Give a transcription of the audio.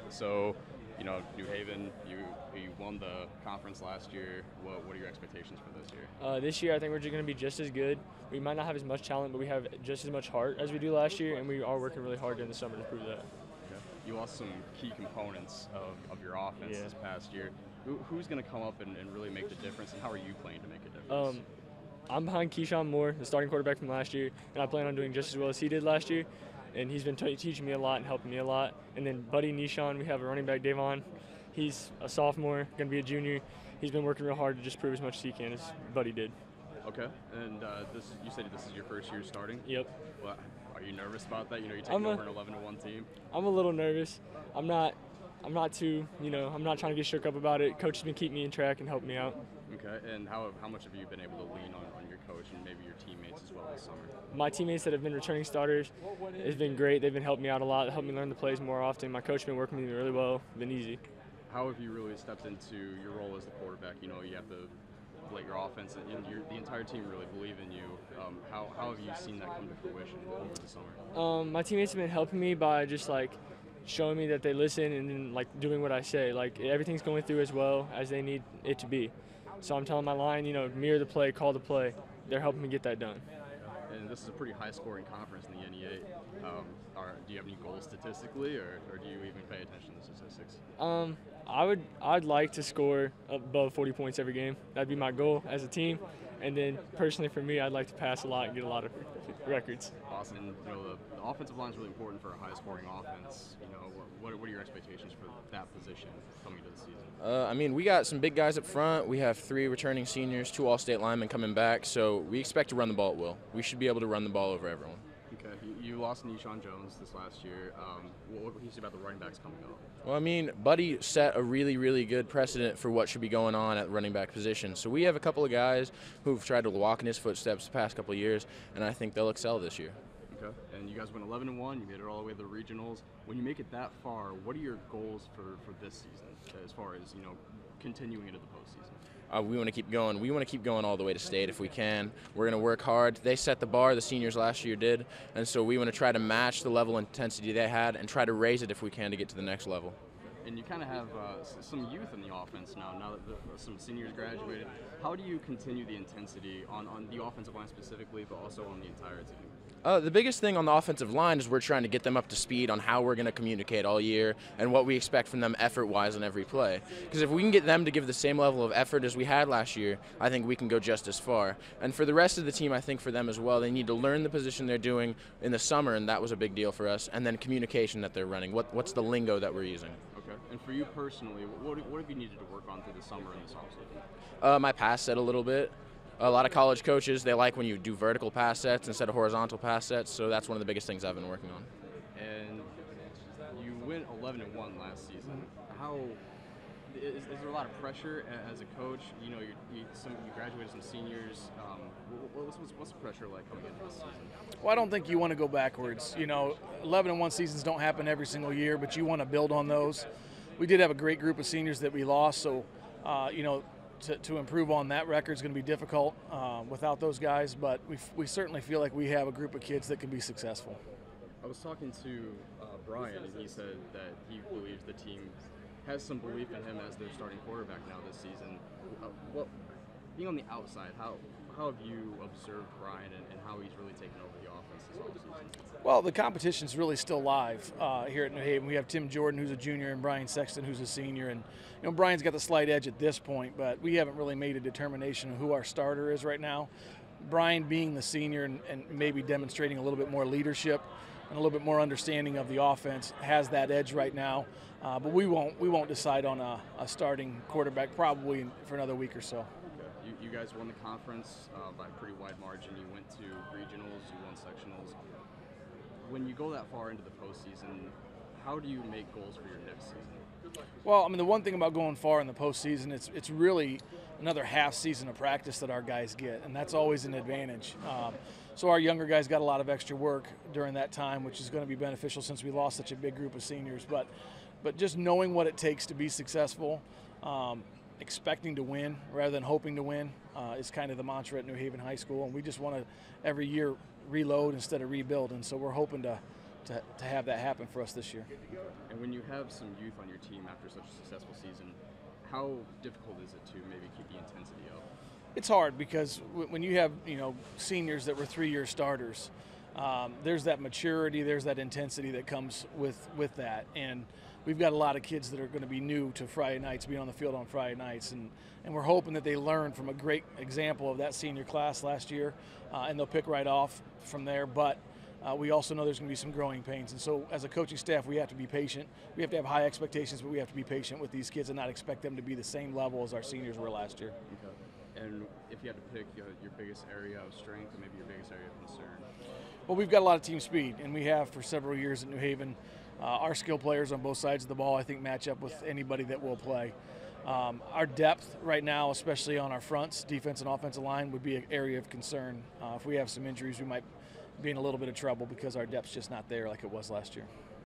So, New Haven, you won the conference last year. What are your expectations for this year? This year, I think we're just going to be just as good. We might not have as much talent, but we have just as much heart as we do last year, and we are working really hard during the summer to prove that. Okay. You lost some key components of your offense this past year. Who's going to come up and really make the difference, and how are you playing to make a difference? I'm behind Keyshawn Moore, the starting quarterback from last year, and I plan on doing just as well as he did last year. And he's been teaching me a lot and helping me a lot. And then Buddy Nishon, we have a running back, Davon. He's a sophomore, going to be a junior. He's been working real hard to just prove as much as he can as Buddy did. Okay. And you said this is your first year starting? Yep. Well, are you nervous about that? You're taking over an 11-1 team. I'm a little nervous. I'm not too, I'm not trying to get shook up about it. Coach has been keeping me in track and helping me out. Okay, and how much have you been able to lean on your coach and maybe your teammates as well this summer? My teammates that have been returning starters, it's been great. They've been helping me out a lot, helping me learn the plays more often. My coach has been working with me really well. It's been easy. How have you really stepped into your role as the quarterback? You have to let your offense and the entire team really believe in you. How have you seen that come to fruition over the summer? My teammates have been helping me by just showing me that they listen and then doing what I say. Everything's going through as well as they need it to be. So I'm telling my line, mirror the play, call the play. They're helping me get that done. And this is a pretty high-scoring conference in the NEA. Do you have any goals statistically, or do you even pay attention to statistics? I'd like to score above 40 points every game. That'd be my goal as a team. And then personally for me, I'd like to pass a lot and get a lot of records. Awesome. And, the offensive line is really important for a high-scoring offense. What are your expectations for that position coming to the season? We got some big guys up front. We have 3 returning seniors, 2 all-state linemen coming back. So we expect to run the ball at will. We should be able to run the ball over everyone. Okay. You lost Nishon Jones this last year. What can you say about the running backs coming up? Well, Buddy set a really, really good precedent for what should be going on at the running back position. So we have a couple of guys who've tried to walk in his footsteps the past couple of years, and I think they'll excel this year. Okay. And you guys went 11-1. You made it all the way to the regionals. When you make it that far, what are your goals for this season as far as, continuing into the postseason? We want to keep going. We want to keep going all the way to state if we can. We're going to work hard. They set the bar, the seniors last year did, and so we want to try to match the level of intensity they had and try to raise it if we can to get to the next level. And you kind of have some youth in the offense now that some seniors graduated. How do you continue the intensity on the offensive line specifically, but also on the entire team? The biggest thing on the offensive line is we're trying to get them up to speed on how we're going to communicate all year and what we expect from them effort-wise on every play. Because if we can get them to give the same level of effort as we had last year, I think we can go just as far. And for the rest of the team, I think for them as well, they need to learn the position they're doing in the summer, and that was a big deal for us, and then communication that they're running. What's the lingo that we're using? Okay. And for you personally, what have you needed to work on through the summer and this offseason? My pass set a little bit. A lot of college coaches, they like when you do vertical pass sets instead of horizontal pass sets, so that's one of the biggest things I've been working on. And you went 11-1 last season. Is there a lot of pressure as a coach? You graduated some seniors. What's the pressure like coming into this season? Well, I don't think you want to go backwards. 11-1 seasons don't happen every single year, but you want to build on those. We did have a great group of seniors that we lost, so to improve on that record is going to be difficult without those guys, but we certainly feel like we have a group of kids that can be successful. I was talking to Bryan, and he said that he believes the team has some belief in him as their starting quarterback now this season. Being on the outside, how have you observed Bryan and how he's really taken over the offense this offseason? Well, the competition's really still live here at New Haven. We have Tim Jordan, who's a junior, and Bryan Sexton, who's a senior. And Bryan's got the slight edge at this point, but we haven't really made a determination of who our starter is right now. Bryan, being the senior and maybe demonstrating a little bit more leadership and a little bit more understanding of the offense, has that edge right now. But we won't decide on a starting quarterback probably for another week or so. You guys won the conference by a pretty wide margin. You went to regionals, you won sectionals. When you go that far into the postseason, how do you make goals for your next season? Well, the one thing about going far in the postseason, it's really another half season of practice that our guys get, and that's always an advantage. So our younger guys got a lot of extra work during that time, which is going to be beneficial since we lost such a big group of seniors. But just knowing what it takes to be successful, expecting to win rather than hoping to win is kind of the mantra at New Haven High School, and we just want to every year reload instead of rebuild, and so we're hoping to to have that happen for us this year. And when you have some youth on your team after such a successful season, how difficult is it to maybe keep the intensity up? It's hard because when you have seniors that were 3-year starters, there's that maturity, there's that intensity that comes with that, and we've got a lot of kids that are going to be new to Friday nights, being on the field on Friday nights, and we're hoping that they learn from a great example of that senior class last year, and they'll pick right off from there. But we also know there's going to be some growing pains, and so as a coaching staff, we have to be patient. We have to have high expectations, but we have to be patient with these kids and not expect them to be the same level as our seniors were last year. Okay. And if you had to pick your biggest area of strength and maybe your biggest area of concern? Well, we've got a lot of team speed, and we have for several years at New Haven. Our skill players on both sides of the ball, I think, match up with anybody that will play. Our depth right now, especially on our fronts, defense and offensive line, would be an area of concern. If we have some injuries, we might be in a little bit of trouble because our depth's just not there like it was last year.